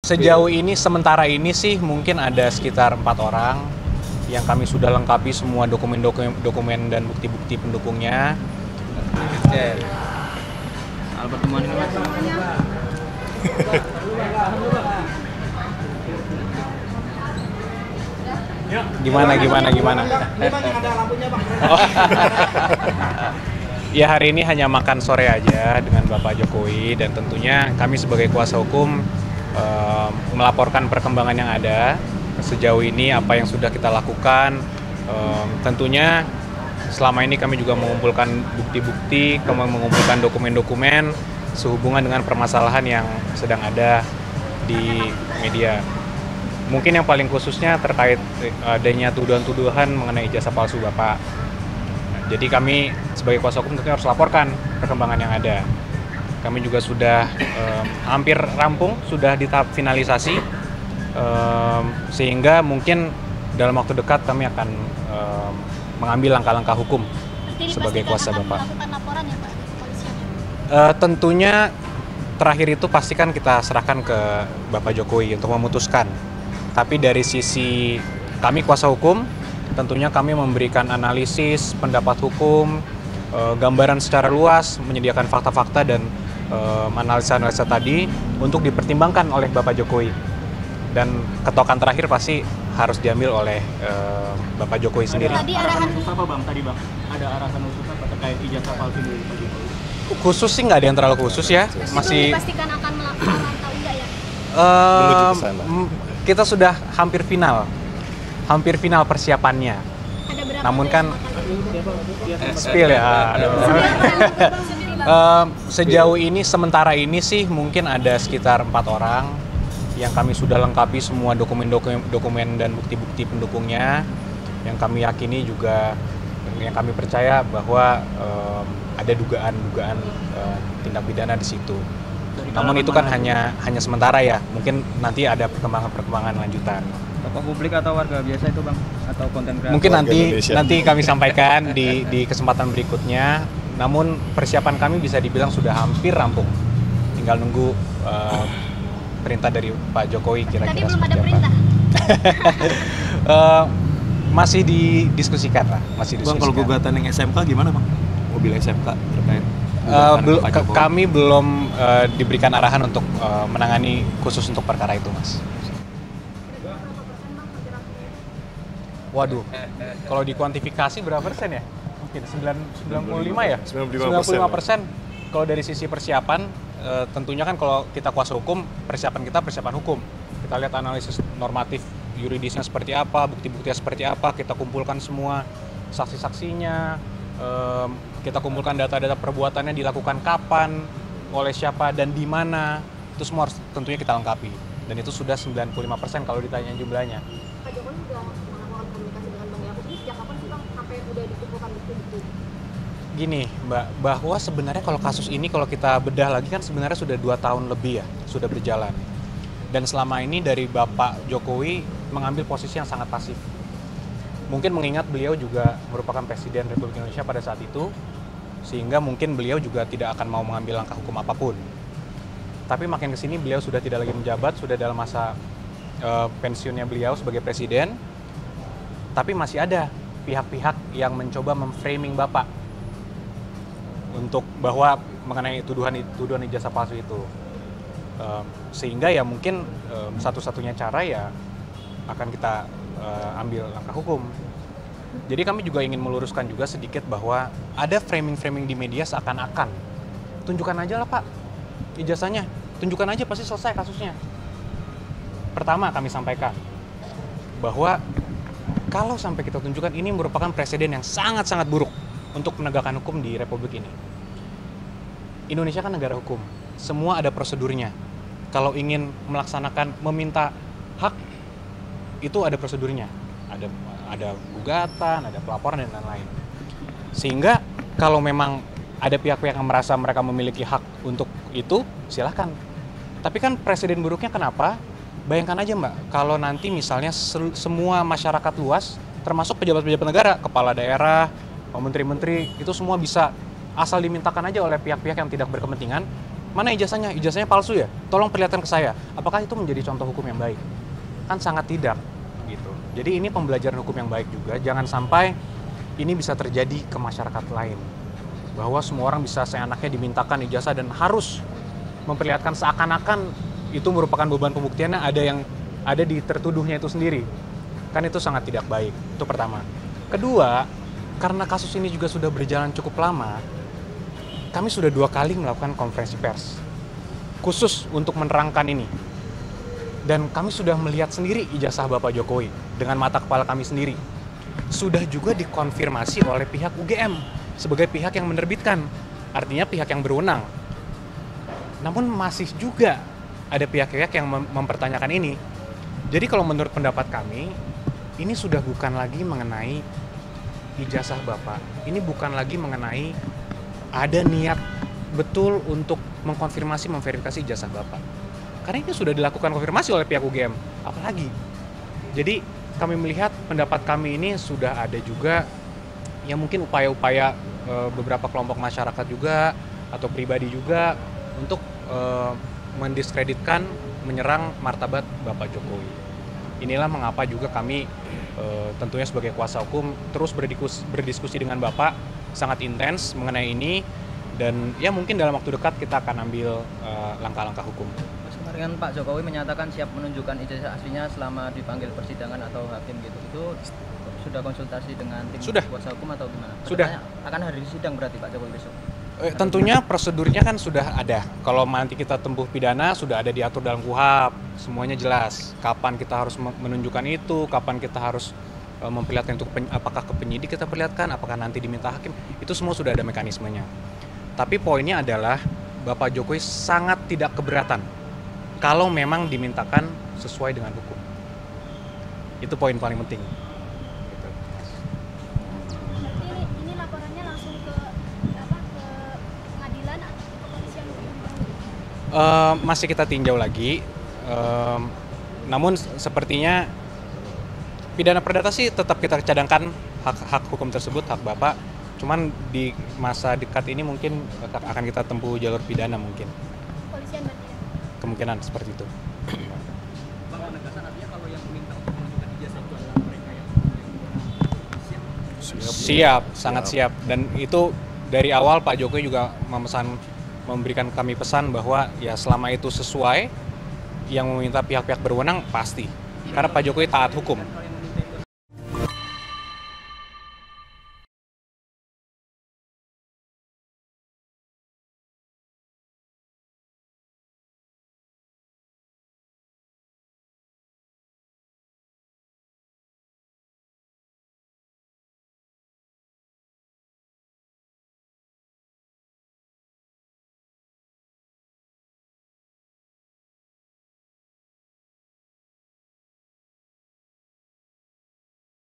Sejauh ini, sementara ini sih mungkin ada sekitar 4 orang yang kami sudah lengkapi semua dokumen dan bukti-bukti pendukungnya. Soal pertemuan ini Mas. Gimana? Ini Bang yang ada lampunya Bang. Ya, hari ini hanya makan sore aja dengan Bapak Jokowi, dan tentunya kami sebagai kuasa hukum melaporkan perkembangan yang ada sejauh ini, apa yang sudah kita lakukan. Tentunya selama ini kami juga mengumpulkan bukti-bukti, mengumpulkan dokumen-dokumen sehubungan dengan permasalahan yang sedang ada di media. Mungkin yang paling khususnya terkait adanya tuduhan-tuduhan mengenai ijazah palsu Bapak. Jadi kami sebagai kuasa hukum tentunya harus laporkan perkembangan yang ada. Kami juga sudah hampir rampung, sudah di tahap finalisasi, sehingga mungkin dalam waktu dekat kami akan mengambil langkah-langkah hukum sebagai kuasa Bapak. Laporan ya Pak, kepolisian? Tentunya terakhir itu pastikan kita serahkan ke Bapak Jokowi untuk memutuskan. Tapi dari sisi kami kuasa hukum, tentunya kami memberikan analisis, pendapat hukum, gambaran secara luas, menyediakan fakta-fakta dan analisa-analisa tadi untuk dipertimbangkan oleh Bapak Jokowi. Dan ketokan terakhir pasti harus diambil oleh Bapak Jokowi sendiri. Tadi arahan khusus apa Bang tadi Bang? Ada arahan khusus apa terkait ijazah palsu dari Pak Jokowi? Khusus sih nggak ada yang terlalu khusus ya. Masih dipastikan akan melakukan atau enggak ya? Menuju ke sana. Kita sudah hampir final persiapannya. Ada berapa? Namun kan spill ya. Aduh. Sejauh ini, sementara ini sih mungkin ada sekitar 4 orang yang kami sudah lengkapi semua dokumen dan bukti-bukti pendukungnya, yang kami yakini juga, yang kami percaya bahwa ada dugaan tindak pidana di situ. Namun itu kan hanya sementara ya, mungkin nanti ada perkembangan lanjutan. Tokoh publik atau warga biasa itu Bang? Atau konten kreator? Mungkin Indonesia. nanti kami sampaikan di kesempatan berikutnya. Namun persiapan kami bisa dibilang sudah hampir rampung. Tinggal nunggu perintah dari Pak Jokowi Tadi kira-kira belum ada seperti apa. perintah. Masih didiskusikan lah, masih Bang, diskusikan. kalau gugatan yang SMK gimana Bang? Mobil SMK terkait Pak Jokowi. Kami belum diberikan arahan untuk menangani khusus untuk perkara itu, Mas. Waduh, kalau dikuantifikasi berapa persen ya? Mungkin 95 ya? 95%. Kalau dari sisi persiapan, tentunya kan kalau kita kuasa hukum, persiapan kita persiapan hukum. Kita lihat analisis normatif yuridisnya seperti apa, bukti-buktinya seperti apa, kita kumpulkan semua saksi-saksinya, kita kumpulkan data-data perbuatannya dilakukan kapan, oleh siapa, dan di mana. Itu semua harus tentunya kita lengkapi. Dan itu sudah 95% kalau ditanya jumlahnya. Pak Jokowi sudah melakukan komunikasi dengan Bang Yakub ini sejak kapan sih Bang sampai udah dikumpulkan bukti-bukti? Gini, Mbak, bahwa sebenarnya kalau kasus ini kalau kita bedah lagi kan sebenarnya sudah 2 tahun lebih ya, sudah berjalan. Dan selama ini dari Bapak Jokowi mengambil posisi yang sangat pasif. Mungkin mengingat beliau juga merupakan Presiden Republik Indonesia pada saat itu, sehingga mungkin beliau juga tidak akan mau mengambil langkah hukum apapun. Tapi makin kesini beliau sudah tidak lagi menjabat, sudah dalam masa pensiunnya beliau sebagai Presiden, tapi masih ada pihak-pihak yang mencoba memframing Bapak untuk bahwa mengenai tuduhan ijazah palsu itu. Sehingga ya mungkin satu-satunya cara ya akan kita ambil langkah hukum. Jadi kami juga ingin meluruskan juga sedikit bahwa ada framing-framing di media seakan-akan tunjukkan aja lah Pak ijazahnya, tunjukkan aja pasti selesai kasusnya. Pertama kami sampaikan bahwa kalau sampai kita tunjukkan, ini merupakan presiden yang sangat-sangat buruk untuk penegakan hukum di Republik ini. Indonesia kan negara hukum, semua ada prosedurnya. Kalau ingin melaksanakan, meminta hak, itu ada prosedurnya. Ada gugatan, ada pelaporan, dan lain-lain. Sehingga kalau memang ada pihak-pihak yang merasa mereka memiliki hak untuk itu, silahkan. Tapi kan presiden buruknya kenapa? Bayangkan aja Mbak, kalau nanti misalnya semua masyarakat luas, termasuk pejabat-pejabat negara, kepala daerah, menteri-menteri, itu semua bisa asal dimintakan aja oleh pihak-pihak yang tidak berkepentingan, Mana ijazahnya? Ijazahnya palsu ya? Tolong perlihatkan ke saya. Apakah itu menjadi contoh hukum yang baik? Kan sangat tidak gitu. Jadi ini pembelajaran hukum yang baik juga. Jangan sampai ini bisa terjadi ke masyarakat lain. Bahwa semua orang bisa seenaknya dimintakan ijazah dan harus memperlihatkan seakan-akan itu merupakan beban pembuktiannya ada di tertuduhnya itu sendiri. Kan itu sangat tidak baik. Itu pertama. Kedua, karena kasus ini juga sudah berjalan cukup lama, kami sudah 2 kali melakukan konferensi pers khusus untuk menerangkan ini. Dan kami sudah melihat sendiri ijazah Bapak Jokowi dengan mata kepala kami sendiri. Sudah juga dikonfirmasi oleh pihak UGM sebagai pihak yang menerbitkan, artinya pihak yang berwenang. Namun masih juga ada pihak-pihak yang mempertanyakan ini. Jadi kalau menurut pendapat kami, ini sudah bukan lagi mengenai ijazah Bapak. Ini bukan lagi mengenai ada niat betul untuk mengkonfirmasi, memverifikasi ijazah Bapak. Karena ini sudah dilakukan konfirmasi oleh pihak UGM. Apalagi? Jadi kami melihat pendapat kami ini sudah ada juga yang mungkin upaya-upaya beberapa kelompok masyarakat juga atau pribadi juga untuk mendiskreditkan, menyerang martabat Bapak Jokowi. Inilah mengapa juga kami tentunya sebagai kuasa hukum terus berdiskusi dengan Bapak sangat intens mengenai ini, dan ya mungkin dalam waktu dekat kita akan ambil langkah-langkah hukum. Kemarin Pak Jokowi menyatakan siap menunjukkan ijazah aslinya selama dipanggil persidangan atau hakim gitu. Itu sudah konsultasi dengan tim kuasa hukum atau gimana? Sudah. Akan hadir di sidang berarti Pak Jokowi besok? Tentunya prosedurnya kan sudah ada. Kalau nanti kita tempuh pidana sudah ada diatur dalam KUHP, semuanya jelas. Kapan kita harus menunjukkan itu, kapan kita harus memperlihatkan itu, apakah ke penyidik kita perlihatkan, apakah nanti diminta hakim, itu semua sudah ada mekanismenya. Tapi poinnya adalah Bapak Jokowi sangat tidak keberatan kalau memang dimintakan sesuai dengan hukum. Itu poin paling penting. Berarti ini laporannya langsung ke pengadilan atau ke kepolisian? Masih kita tinjau lagi. Namun sepertinya pidana perdata sih tetap kita cadangkan hak hukum tersebut, hak Bapak. Cuman di masa dekat ini mungkin akan kita tempuh jalur pidana mungkin. Kepolisian berarti ya? Kemungkinan seperti itu. Bang, penegasan artinya kalau yang meminta untuk menunjukkan ijazah itu adalah mereka yang Siap, sangat siap. Dan itu dari awal Pak Jokowi juga memberikan kami pesan bahwa ya selama itu sesuai, yang meminta pihak-pihak berwenang pasti. Karena Pak Jokowi taat hukum.